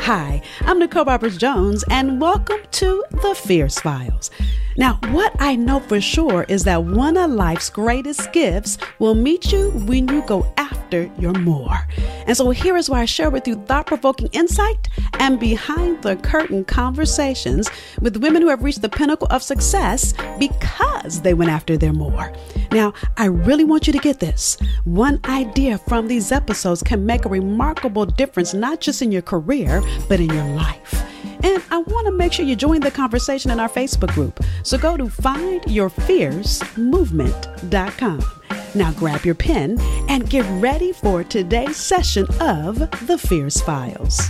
Hi, I'm Nicole Roberts-Jones, and welcome to The Fierce Files. Now, what I know for sure is that one of life's greatest gifts will meet you when you go after your more. And so here is why I share with you thought-provoking insight and behind-the-curtain conversations with women who have reached the pinnacle of success because they went after their more. Now, I really want you to get this. One idea from these episodes can make a remarkable difference, not just in your career, but in your life. And I want to make sure you join the conversation in our Facebook group. So go to findyourfiercemovement.com. Now grab your pen and get ready for today's session of The Fierce Files.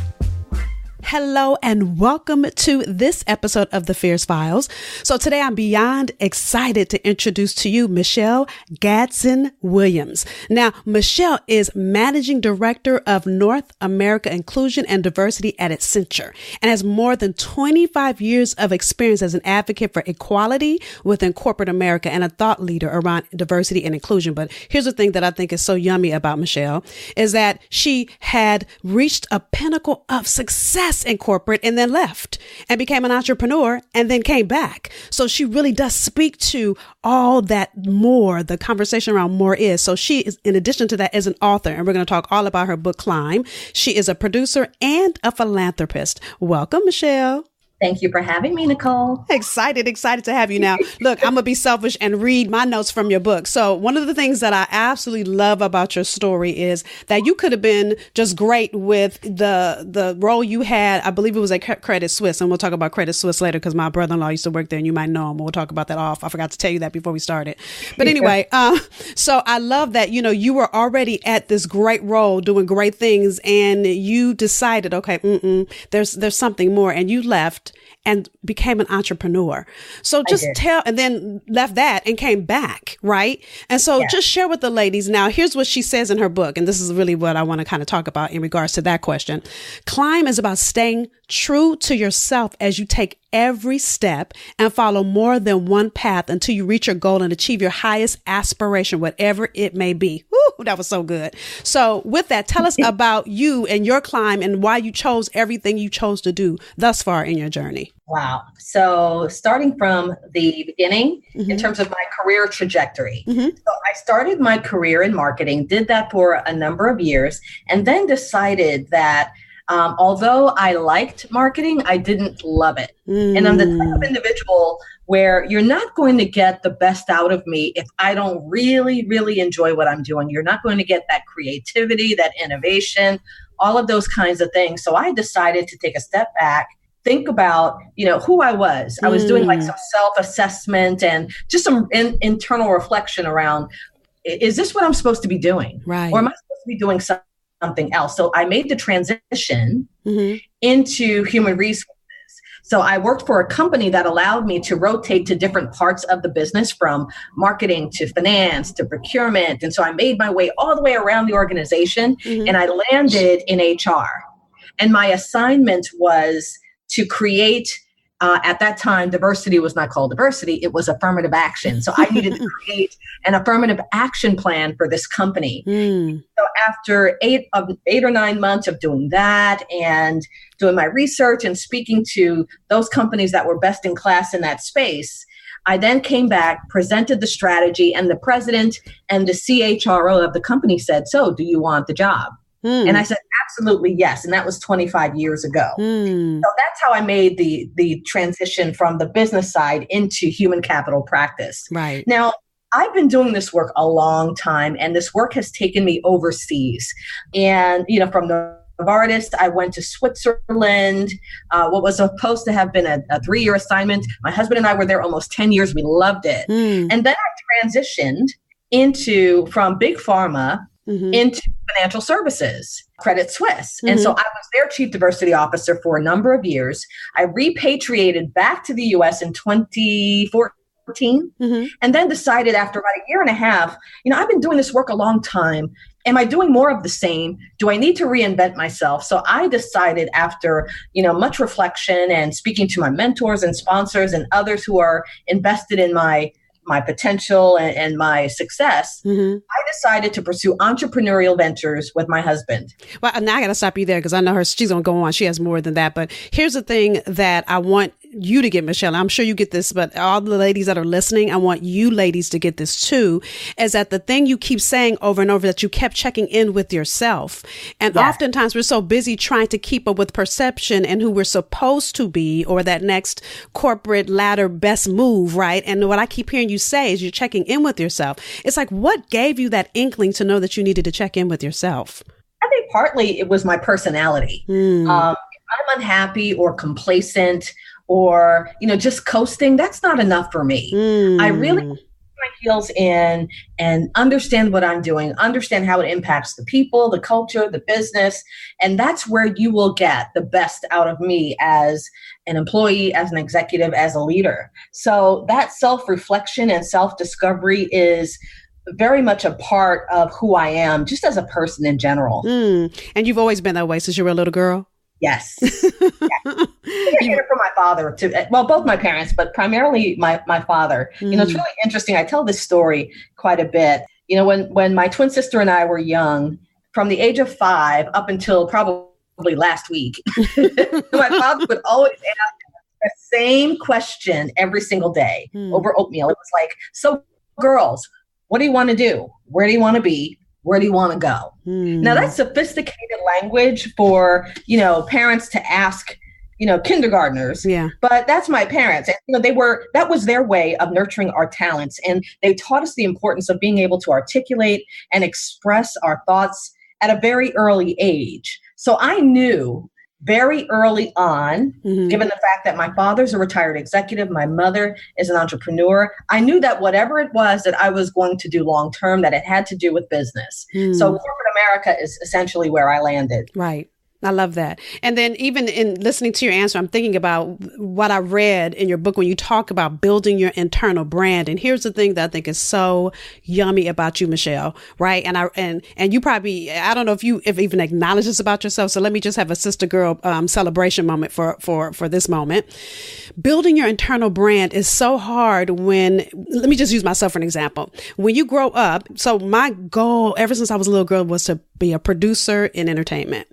Hello and welcome to this episode of The Fierce Files. So today I'm beyond excited to introduce to you Michelle Gadsden-Williams. Now, Michelle is Managing Director of North America Inclusion and Diversity at Accenture and has more than 25 years of experience as an advocate for equality within corporate America and a thought leader around diversity and inclusion. But here's the thing that I think is so yummy about Michelle is that she had reached a pinnacle of success in corporate and then left and became an entrepreneur and then came back. So she really does speak to all that more, the conversation around more is. So she is, in addition to that, is an author, and we're going to talk all about her book, Climb. She is a producer and a philanthropist. Welcome, Michelle. Thank you for having me, Nicole. Excited to have you. Now, look, I'm going to be selfish and read my notes from your book. So one of the things that I absolutely love about your story is that you could have been just great with the role you had. I believe it was at Credit Suisse, and we'll talk about Credit Suisse later because my brother-in-law used to work there and you might know him. We'll talk about that off. I forgot to tell you that before we started. But anyway, so I love that, you were already at this great role doing great things and you decided, okay, there's something more, and you left and became an entrepreneur. So just and then left that and came back, right? And so just share with the ladies. Now, here's what she says in her book. And this is really what I want to kind of talk about in regards to that question. Climb is about staying true to yourself as you take every step and follow more than one path until you reach your goal and achieve your highest aspiration, whatever it may be. Woo, that was so good. So with that, tell us about you and your climb and why you chose everything you chose to do thus far in your journey. Wow. So starting from the beginning, in terms of my career trajectory. So I started my career in marketing, did that for a number of years, and then decided that although I liked marketing, I didn't love it. And I'm the type of individual where you're not going to get the best out of me if I don't really, really enjoy what I'm doing. You're not going to get that creativity, that innovation, all of those kinds of things. So I decided to take a step back, think about, who I was. I was doing like some self-assessment and just some internal reflection around, is this what I'm supposed to be doing? Right. Or am I supposed to be doing something else? So I made the transition into human resources. So I worked for a company that allowed me to rotate to different parts of the business, from marketing to finance to procurement. And so I made my way all the way around the organization and I landed in HR. And my assignment was to create, at that time, diversity was not called diversity, it was affirmative action. So I needed to create an affirmative action plan for this company. So after eight or 9 months of doing that and doing my research and speaking to those companies that were best in class in that space, I then came back, presented the strategy, and the president and the CHRO of the company said, "So do you want the job?" And I said, absolutely, yes. And that was 25 years ago. So that's how I made the transition from the business side into human capital practice. Right. Now, I've been doing this work a long time, and this work has taken me overseas. And, from the artist, I went to Switzerland, what was supposed to have been a 3-year assignment. My husband and I were there almost 10 years. We loved it. And then I transitioned from big pharma into financial services, Credit Suisse. And so I was their chief diversity officer for a number of years. I repatriated back to the US in 2014 and then decided after about a year and a half, I've been doing this work a long time. Am I doing more of the same? Do I need to reinvent myself? So I decided after, much reflection and speaking to my mentors and sponsors and others who are invested in my my potential and my success, I decided to pursue entrepreneurial ventures with my husband. Well, now I got to stop you there because I know she's going to go on. She has more than that. But here's the thing that I want you to get, Michelle. I'm sure you get this, but all the ladies that are listening, I want you ladies to get this too, is that the thing you keep saying over and over, that you kept checking in with yourself. And oftentimes we're so busy trying to keep up with perception and who we're supposed to be, or that next corporate ladder best move, right? And what I keep hearing you say is you're checking in with yourself. It's like, what gave you that inkling to know that you needed to check in with yourself? I think partly it was my personality. If I'm unhappy or complacent or, just coasting, that's not enough for me. I really put my heels in and understand what I'm doing, understand how it impacts the people, the culture, the business. And that's where you will get the best out of me as an employee, as an executive, as a leader. So that self-reflection and self-discovery is very much a part of who I am, just as a person in general. And you've always been that way since you were a little girl? Yes. I hear it from my father too. Well, both my parents, but primarily my father. It's really interesting. I tell this story quite a bit. When my twin sister and I were young, from the age of 5 up until probably last week, my father would always ask the same question every single day over oatmeal. It was like, so girls, what do you want to do? Where do you want to be? Where do you want to go? Now that's sophisticated language for, parents to ask, kindergartners. Yeah. But that's my parents. And, that was their way of nurturing our talents. And they taught us the importance of being able to articulate and express our thoughts at a very early age. So I knew very early on, given the fact that my father's a retired executive, my mother is an entrepreneur, I knew that whatever it was that I was going to do long term, that it had to do with business. So corporate America is essentially where I landed. Right. I love that. And then even in listening to your answer, I'm thinking about what I read in your book when you talk about building your internal brand. And here's the thing that I think is so yummy about you, Michelle, right? And you probably, I don't know if you even acknowledge this about yourself. So let me just have a sister girl celebration moment for this moment. Building your internal brand is so hard let me just use myself for an example. When you grow up, so my goal ever since I was a little girl was to be a producer in entertainment.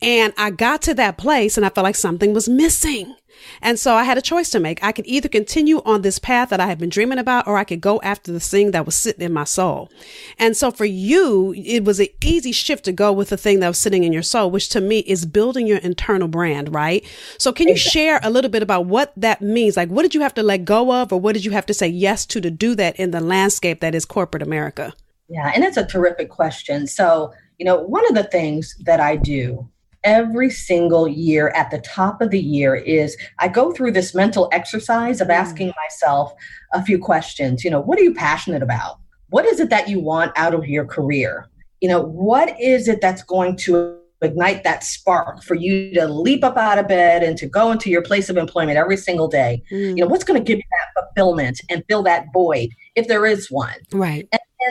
And I got to that place and I felt like something was missing. And so I had a choice to make. I could either continue on this path that I had been dreaming about, or I could go after the thing that was sitting in my soul. And so for you, it was an easy shift to go with the thing that was sitting in your soul, which to me is building your internal brand, right? So can you share a little bit about what that means? Like, what did you have to let go of, or what did you have to say yes to do that in the landscape that is corporate America? Yeah, and that's a terrific question. So, one of the things that I do every single year at the top of the year is I go through this mental exercise of asking myself a few questions. What are you passionate about? What is it that you want out of your career? What is it that's going to ignite that spark for you to leap up out of bed and to go into your place of employment every single day? What's going to give you that fulfillment and fill that void if there is one? Right.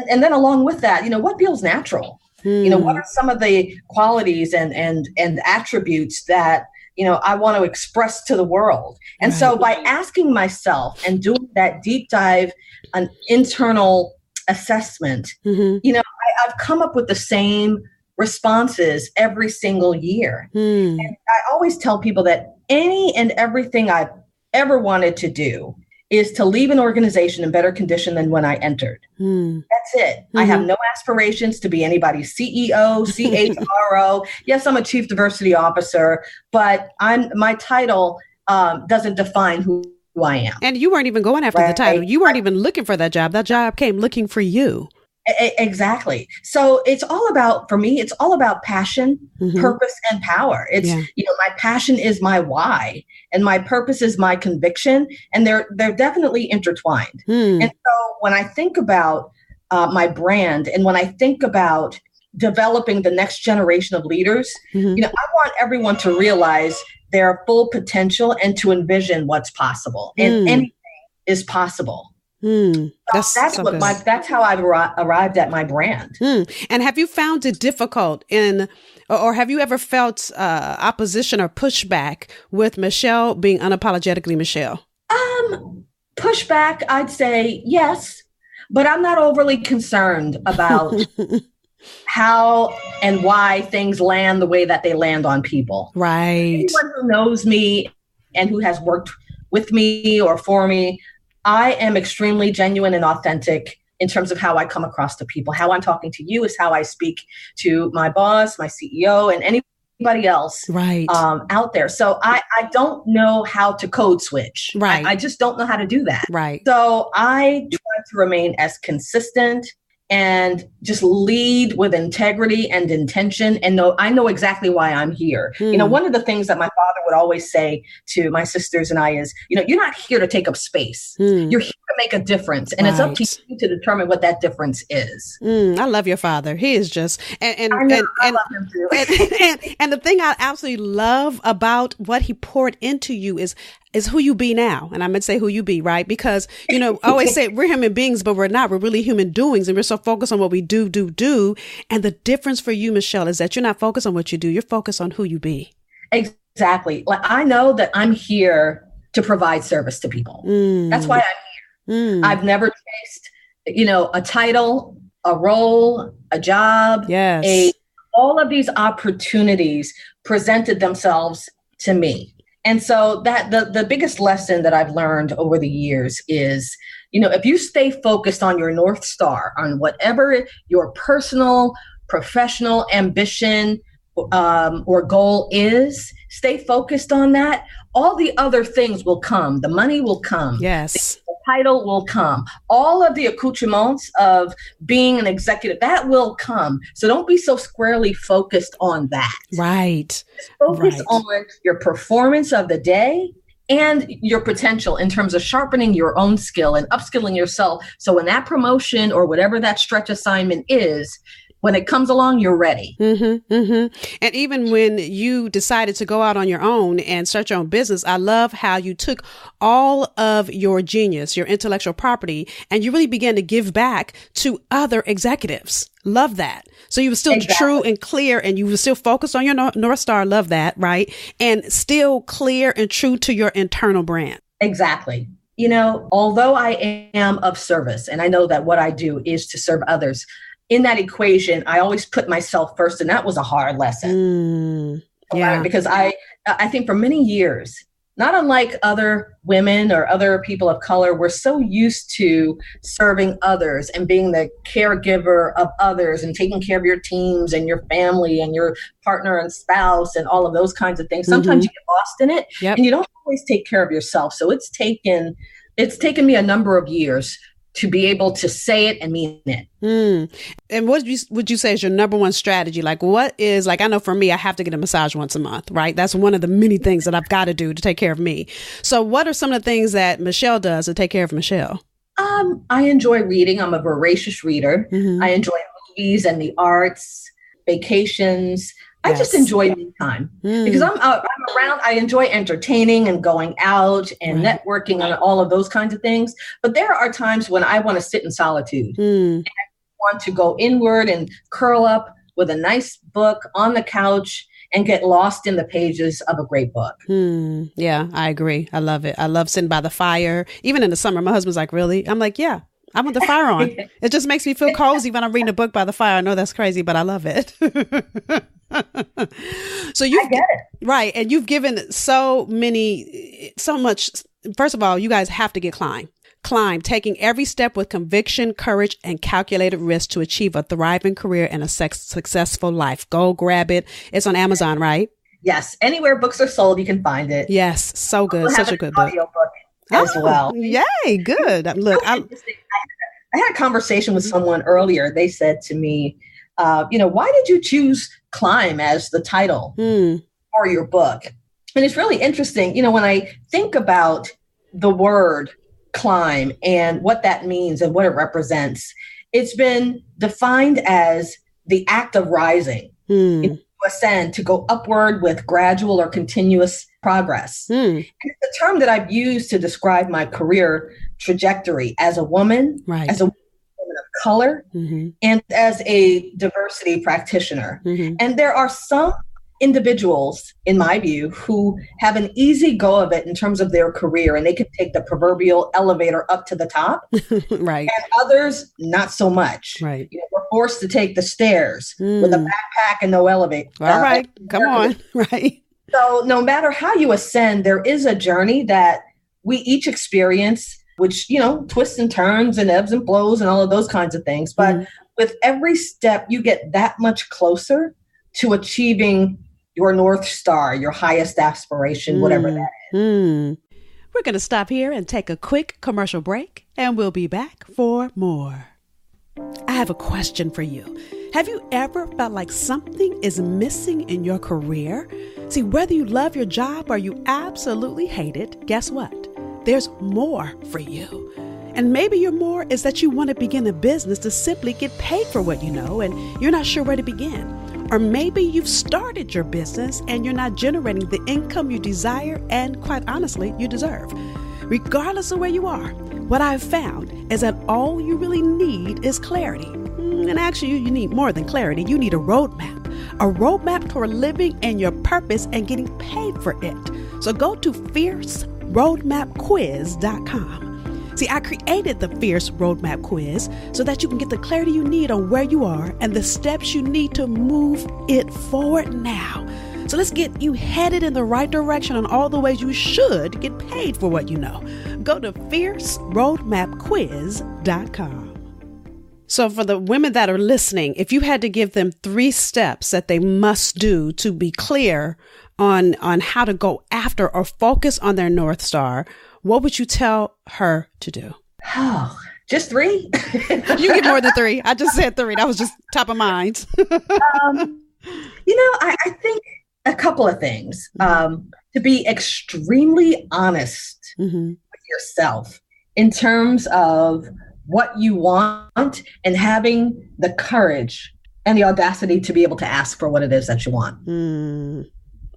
And then along with that, what feels natural? What are some of the qualities and attributes that, I want to express to the world? And so by asking myself and doing that deep dive, an internal assessment, I've come up with the same responses every single year. And I always tell people that any and everything I've ever wanted to do is to leave an organization in better condition than when I entered. That's it. I have no aspirations to be anybody's CEO, CHRO. Yes, I'm a chief diversity officer, but my title doesn't define who I am. And you weren't even going after the title. You weren't even looking for that job. That job came looking for you. Exactly. So it's all about, for me, it's all about passion, purpose, and power. It's, my passion is my why, and my purpose is my conviction, and they're definitely intertwined. And so when I think about my brand, and when I think about developing the next generation of leaders, I want everyone to realize their full potential and to envision what's possible, and anything is possible. That's how I've arrived at my brand. And have you found it difficult or have you ever felt opposition or pushback with Michelle being unapologetically Michelle? Pushback, I'd say yes, but I'm not overly concerned about how and why things land the way that they land on people. Right. Anyone who knows me and who has worked with me or for me, I am extremely genuine and authentic in terms of how I come across to people. How I'm talking to you is how I speak to my boss, my CEO, and anybody else out there. So I don't know how to code switch. Right. I just don't know how to do that. Right. So I try to remain as consistent and just lead with integrity and intention, and I know exactly why I'm here. One of the things that my father would always say to my sisters and I is, you're not here to take up space. You're here to make a difference. And it's up to you to determine what that difference is. I love your father. He is just, I love him too. and the thing I absolutely love about what he poured into you is who you be now. And I'm going to say who you be, right? Because, I always say we're human beings, but we're not. We're really human doings. And we're so focused on what we do. And the difference for you, Michelle, is that you're not focused on what you do. You're focused on who you be. Exactly. Like, I know that I'm here to provide service to people. That's why I'm here. I've never chased, a title, a role, a job. All of these opportunities presented themselves to me. And so that the biggest lesson that I've learned over the years is, if you stay focused on your North Star, on whatever your personal, professional ambition or goal is, stay focused on that. All the other things will come. The money will come. Yes. The title will come. All of the accoutrements of being an executive, that will come. So don't be so squarely focused on that. Right. Just focus on your performance of the day and your potential in terms of sharpening your own skill and upskilling yourself. So when that promotion or whatever that stretch assignment is, when it comes along, you're ready. And even when you decided to go out on your own and start your own business, I love how you took all of your genius, your intellectual property, and you really began to give back to other executives. Love that. So you were still true and clear, and you were still focused on your North Star. Love that. Right. And still clear and true to your internal brand. Exactly. Although I am of service, and I know that what I do is to serve others, in that equation, I always put myself first. And that was a hard lesson. Because I think for many years, not unlike other women or other people of color, we're so used to serving others and being the caregiver of others and taking care of your teams and your family and your partner and spouse and all of those kinds of things. Sometimes you get lost in it and you don't always take care of yourself. So it's taken me a number of years to be able to say it and mean it. And what would you say is your number one strategy? Like, what is, like, I know for me, I have to get a massage once a month, right? That's one of the many things that I've got to do to take care of me. So what are some of the things that Michelle does to take care of Michelle? I enjoy reading. I'm a voracious reader. I enjoy movies and the arts, vacations. I just enjoy me time because I'm around. I enjoy entertaining and going out and networking and all of those kinds of things. But there are times when I want to sit in solitude and I want to go inward and curl up with a nice book on the couch and get lost in the pages of a great book. Yeah, I agree. I love it. I love sitting by the fire. Even in the summer, my husband's like, really? I'm like, yeah. I want the fire on. It just makes me feel cozy when I'm reading a book by the fire. I know that's crazy, but I love it. So I get it. Right. And you've given so much. First of all, you guys have to get Climb, taking every step with conviction, courage, and calculated risk to achieve a thriving career and a successful life. Go grab it. It's on Amazon, right? Yes. Anywhere books are sold, you can find it. Yes. So good. Such a good book. As well. Yay. Good. Look, I had a conversation with someone earlier. They said to me, why did you choose Climb as the title for your book? And it's really interesting. When I think about the word climb and what that means and what it represents, it's been defined as the act of rising, to ascend, to go upward with gradual or continuous progress. And it's a term that I've used to describe my career trajectory as a woman, as a woman of color, and as a diversity practitioner. And there are some individuals, in my view, who have an easy go of it in terms of their career, and they can take the proverbial elevator up to the top. Right. And others, not so much. Right. We're forced to take the stairs with a backpack and no elevator. All right. Come on. Right. So no matter how you ascend, there is a journey that we each experience, which, twists and turns and ebbs and flows and all of those kinds of things. But with every step, you get that much closer to achieving your North Star, your highest aspiration, whatever that is. We're going to stop here and take a quick commercial break, and we'll be back for more. I have a question for you. Have you ever felt like something is missing in your career? See, whether you love your job or you absolutely hate it, guess what? There's more for you. And maybe your more is that you want to begin a business to simply get paid for what you know, and you're not sure where to begin. Or maybe you've started your business and you're not generating the income you desire and, quite honestly, you deserve. Regardless of where you are, what I've found is that all you really need is clarity. And actually, you need more than clarity. You need a roadmap toward living in your purpose and getting paid for it. So go to fierceroadmapquiz.com. See, I created the Fierce Roadmap Quiz so that you can get the clarity you need on where you are and the steps you need to move it forward now. So let's get you headed in the right direction on all the ways you should get paid for what you know. Go to fierceroadmapquiz.com. So for the women that are listening, if you had to give them 3 steps that they must do to be clear on how to go after or focus on their North Star, what would you tell her to do? Oh, just 3? You get more than 3. I just said 3. That was just top of mind. I think a couple of things. To be extremely honest with yourself in terms of what you want and having the courage and the audacity to be able to ask for what it is that you want.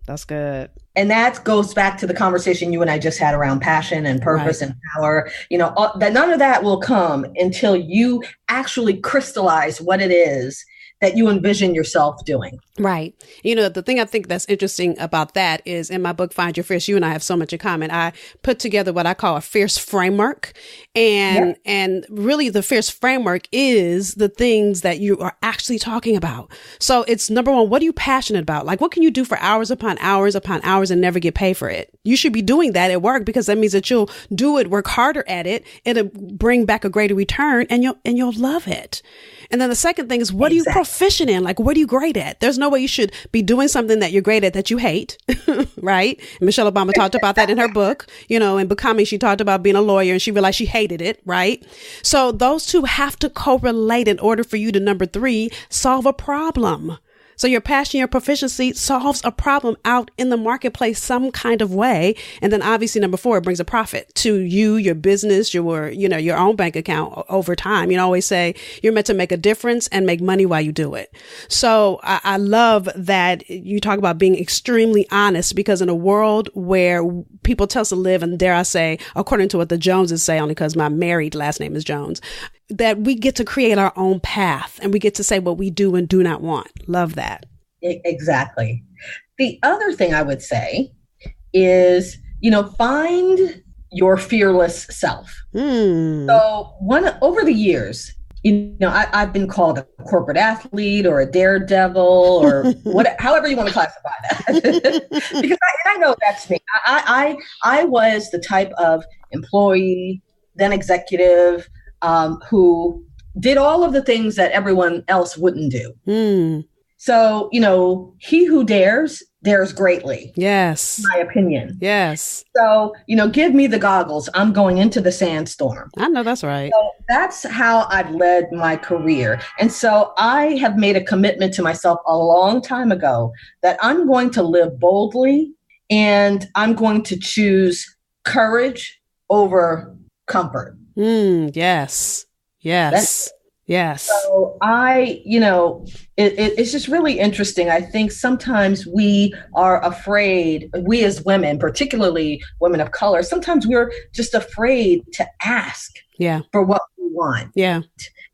That's good. And that goes back to the conversation you and I just had around passion and purpose and power. That none of that will come until you actually crystallize what it is that you envision yourself doing. Right. The thing I think that's interesting about that is in my book, Find Your Fierce, you and I have so much in common. I put together what I call a fierce framework. And really the fierce framework is the things that you are actually talking about. So it's number 1, what are you passionate about? Like, what can you do for hours upon hours and never get paid for it? You should be doing that at work because that means that you'll do it, work harder at it. It'll bring back a greater return and you'll love it. And then the second thing is, what are you proficient in? Like, what are you great at? There's no way you should be doing something that you're great at that you hate, right? Michelle Obama talked about that in her book, in Becoming, she talked about being a lawyer and she realized she hated it, right? So those two have to correlate in order for you to, number 3, solve a problem. So your passion, your proficiency solves a problem out in the marketplace some kind of way. And then obviously number 4, it brings a profit to you, your business, your own bank account over time. Always say you're meant to make a difference and make money while you do it. So I love that you talk about being extremely honest, because in a world where people tell us to live, and dare I say, according to what the Joneses say, only because my married last name is Jones, that we get to create our own path and we get to say what we do and do not want. Love that. Exactly. The other thing I would say is, find your fearless self. So over the years, I've been called a corporate athlete or a daredevil or however you want to classify that. Because I know that's me. I was the type of employee, then executive, who did all of the things that everyone else wouldn't do. So, he who dares greatly. Yes. In my opinion. Yes. So, give me the goggles. I'm going into the sandstorm. I know that's right. So that's how I've led my career. And so I have made a commitment to myself a long time ago that I'm going to live boldly and I'm going to choose courage over comfort. Yes. Yes. So it's just really interesting. I think sometimes we are afraid, we as women, particularly women of color, sometimes we're just afraid to ask for what we want. Yeah.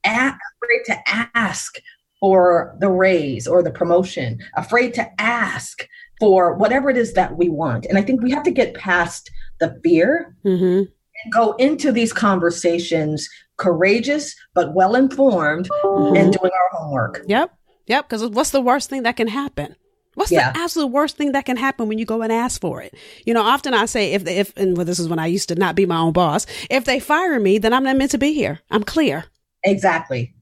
Afraid to ask for the raise or the promotion, afraid to ask for whatever it is that we want. And I think we have to get past the fear and go into these conversations courageous, but well-informed and doing our homework. Yep. Because what's the worst thing that can happen? What's the absolute worst thing that can happen when you go and ask for it? Often I say, and this is when I used to not be my own boss, if they fire me, then I'm not meant to be here. I'm clear. Exactly.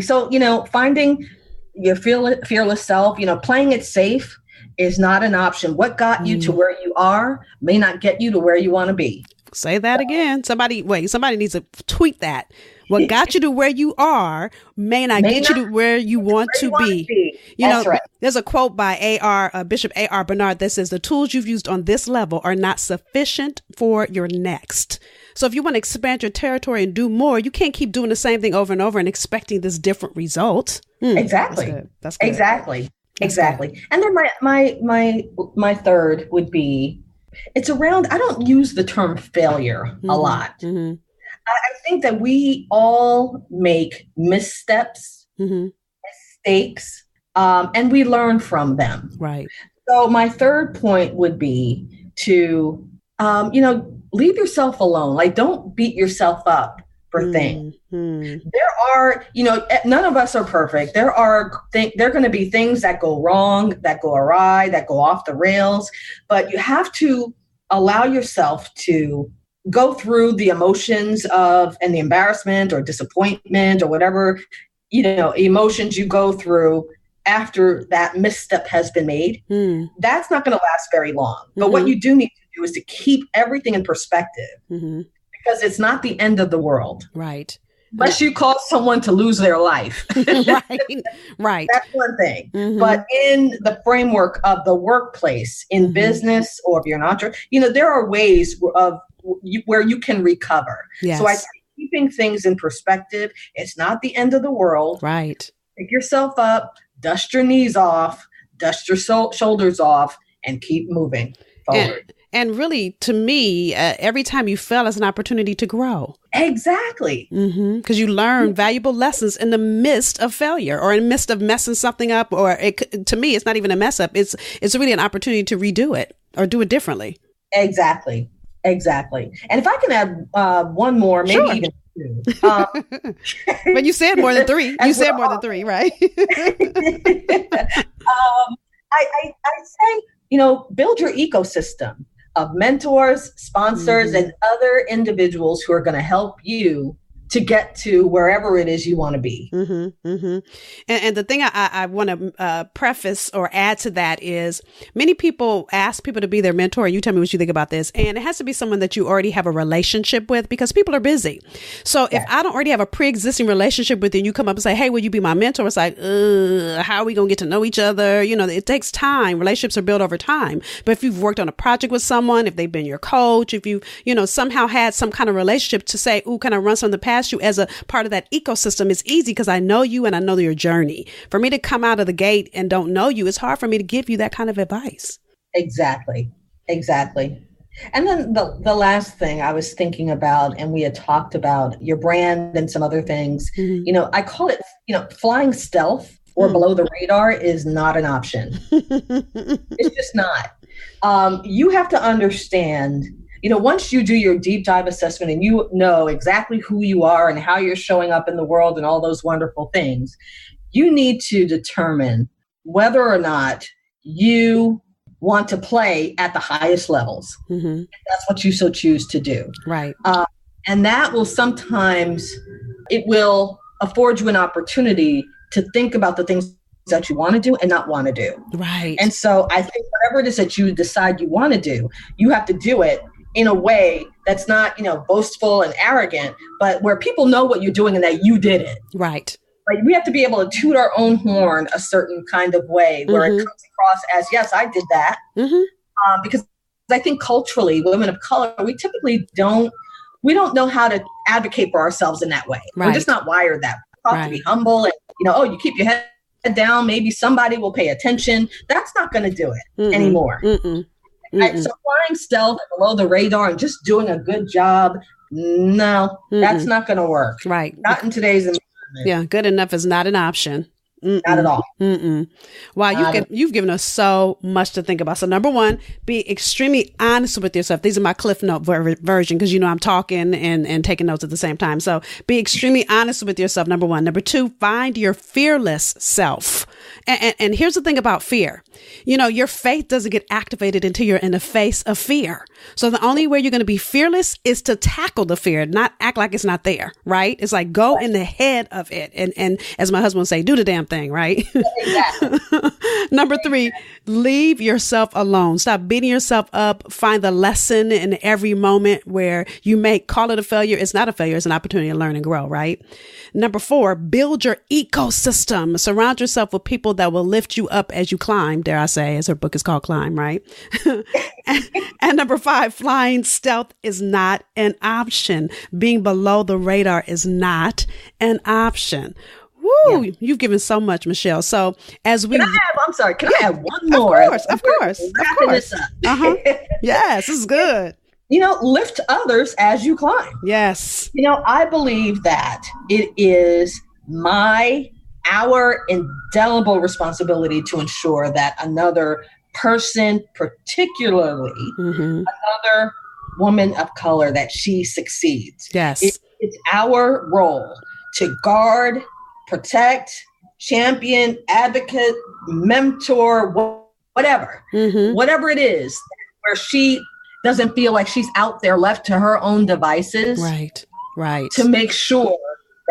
So, finding your fearless self, playing it safe is not an option. What got you to where you are may not get you to where you want to be. Say that again. Somebody needs to tweet that. What got you to where you are may not get you to where you want to be. That's right. There's a quote by Bishop A.R. Bernard that says, the tools you've used on this level are not sufficient for your next. So if you want to expand your territory and do more, you can't keep doing the same thing over and over and expecting this different result. Exactly. That's good. Exactly. And then my third would be, it's around, I don't use the term failure a lot. I think that we all make missteps, mistakes, and we learn from them. Right. So my third point would be to, leave yourself alone. Like, don't beat yourself up for things. There are, none of us are perfect. There are going to be things that go wrong, that go awry, that go off the rails, but you have to allow yourself to go through the emotions and the embarrassment or disappointment or whatever, emotions you go through after that misstep has been made. That's not going to last very long. But what you do need to do is to keep everything in perspective, because it's not the end of the world. Right. Unless you cause someone to lose their life. Right. That's one thing. But in the framework of the workplace, in business, or if you're an entrepreneur, there are ways where you can recover. Yes. So I think keeping things in perspective, it's not the end of the world. Right. Pick yourself up, dust your knees off, dust your shoulders off, and keep moving forward. And really, to me, every time you fail is an opportunity to grow. Exactly. Because you learn valuable lessons in the midst of failure, or in the midst of messing something up. Or to me, it's not even a mess up. It's really an opportunity to redo it or do it differently. Exactly. And if I can add one more, maybe even two. But you said more than three. You said more than three, right? I say, build your ecosystem of mentors, sponsors, and other individuals who are going to help you to get to wherever it is you want to be. And the thing I want to preface or add to that is, many people ask people to be their mentor. You tell me what you think about this. And it has to be someone that you already have a relationship with, because people are busy. So if I don't already have a pre-existing relationship with you, and you come up and say, hey, will you be my mentor? It's like, how are we going to get to know each other? It takes time. Relationships are built over time. But if you've worked on a project with someone, if they've been your coach, if you, somehow had some kind of relationship to say, can I run some of the past you as a part of that ecosystem, is easy because I know you and I know your journey. For me to come out of the gate and don't know you, it's hard for me to give you that kind of advice. Exactly. And then the last thing I was thinking about, and we had talked about your brand and some other things, I call it, flying stealth or below the radar is not an option. It's just not. You have to understand, once you do your deep dive assessment and you know exactly who you are and how you're showing up in the world and all those wonderful things, you need to determine whether or not you want to play at the highest levels. That's what you so choose to do. Right. And that will sometimes, it will afford you an opportunity to think about the things that you want to do and not want to do. Right. And so I think whatever it is that you decide you want to do, you have to do it in a way that's not, boastful and arrogant, but where people know what you're doing and that you did it. Right. Like, we have to be able to toot our own horn a certain kind of way where it comes across as, yes, I did that. Because I think culturally, women of color, we typically don't know how to advocate for ourselves in that way. Right. We're just not wired that way. We're taught to be humble and, you keep your head down. Maybe somebody will pay attention. That's not going to do it anymore. So flying stealth below the radar and just doing a good job, no, that's not going to work. Right. Not in today's environment. Yeah, good enough is not an option. Not at all. Wow, you've given us so much to think about. So number one, be extremely honest with yourself. These are my Cliff Note version because I'm talking and taking notes at the same time. So be extremely honest with yourself. Number one. Number two, find your fearless self. And here's the thing about fear. Your faith doesn't get activated until you're in the face of fear. So the only way you're going to be fearless is to tackle the fear, not act like it's not there, right? It's like go in the head of it. And as my husband would say, do the damn thing, right? Exactly. Number three, leave yourself alone. Stop beating yourself up. Find the lesson in every moment where you may call it a failure. It's not a failure. It's an opportunity to learn and grow, right? Number four, build your ecosystem. Surround yourself with people that will lift you up as you climb, dare I say, as her book is called Climb, right? and number five, flying stealth is not an option. Being below the radar is not an option. Woo! Yeah. You've given so much, Michelle. So as we, can I have one more? Of course. This up. Yes, this is good. Lift others as you climb. Yes. I believe that it is our indelible responsibility to ensure that another person, particularly another woman of color, that she succeeds. Yes. It's our role to guard, protect, champion, advocate, mentor, whatever it is, where she doesn't feel like she's out there left to her own devices. Right. To make sure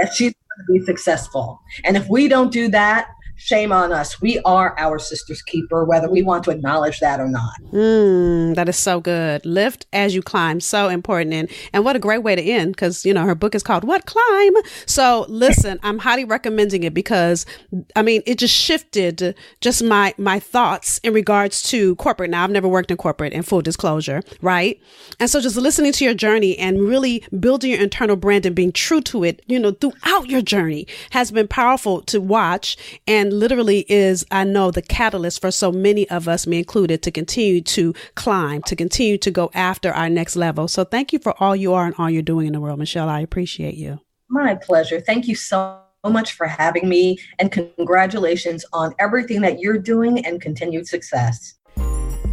that she's going to be successful. And if we don't do that, shame on us. We are our sister's keeper, whether we want to acknowledge that or not. That is so good. Lift as you climb. So important. And what a great way to end, because, her book is called What Climb? So listen, I'm highly recommending it because, it just shifted just my thoughts in regards to corporate. Now, I've never worked in corporate, in full disclosure, right? And so just listening to your journey and really building your internal brand and being true to it, throughout your journey has been powerful to watch, and literally is, I know, the catalyst for so many of us, me included, to continue to climb, to continue to go after our next level. So thank you for all you are and all you're doing in the world, Michelle. I appreciate you. My pleasure. Thank you so much for having me, and congratulations on everything that you're doing and continued success.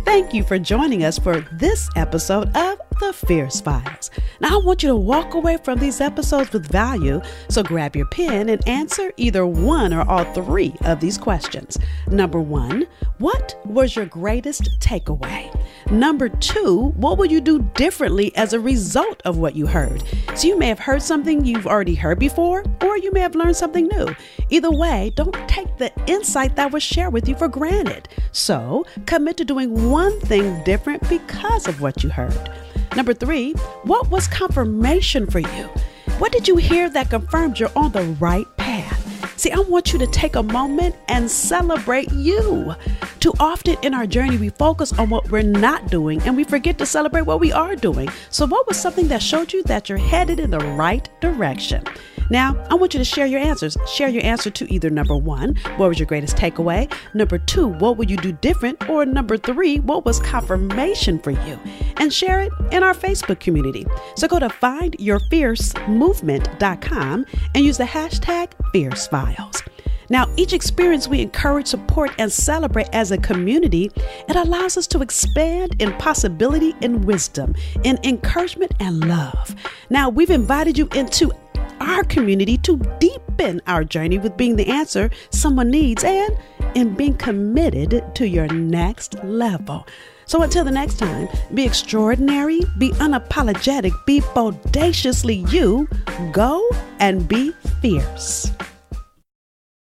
Thank you for joining us for this episode of The Fierce Files. Now, I want you to walk away from these episodes with value, so grab your pen and answer either one or all three of these questions. Number one, what was your greatest takeaway? Number two, what would you do differently as a result of what you heard? So you may have heard something you've already heard before, or you may have learned something new. Either way, don't take the insight that was shared with you for granted. So commit to doing one thing different because of what you heard. Number three, what was confirmation for you? What did you hear that confirmed you're on the right path? See, I want you to take a moment and celebrate you. Too often in our journey, we focus on what we're not doing and we forget to celebrate what we are doing. So what was something that showed you that you're headed in the right direction? Now, I want you to share your answers. Share your answer to either number one, what was your greatest takeaway? Number two, what would you do different? Or number three, what was confirmation for you? And share it in our Facebook community. So go to findyourfiercemovement.com and use the hashtag FierceFiles. Now, each experience we encourage, support, and celebrate as a community. It allows us to expand in possibility and wisdom, in encouragement and love. Now, we've invited you into our community to deepen our journey with being the answer someone needs and in being committed to your next level. So until the next time, be extraordinary, be unapologetic, be bodaciously you, go and be fierce.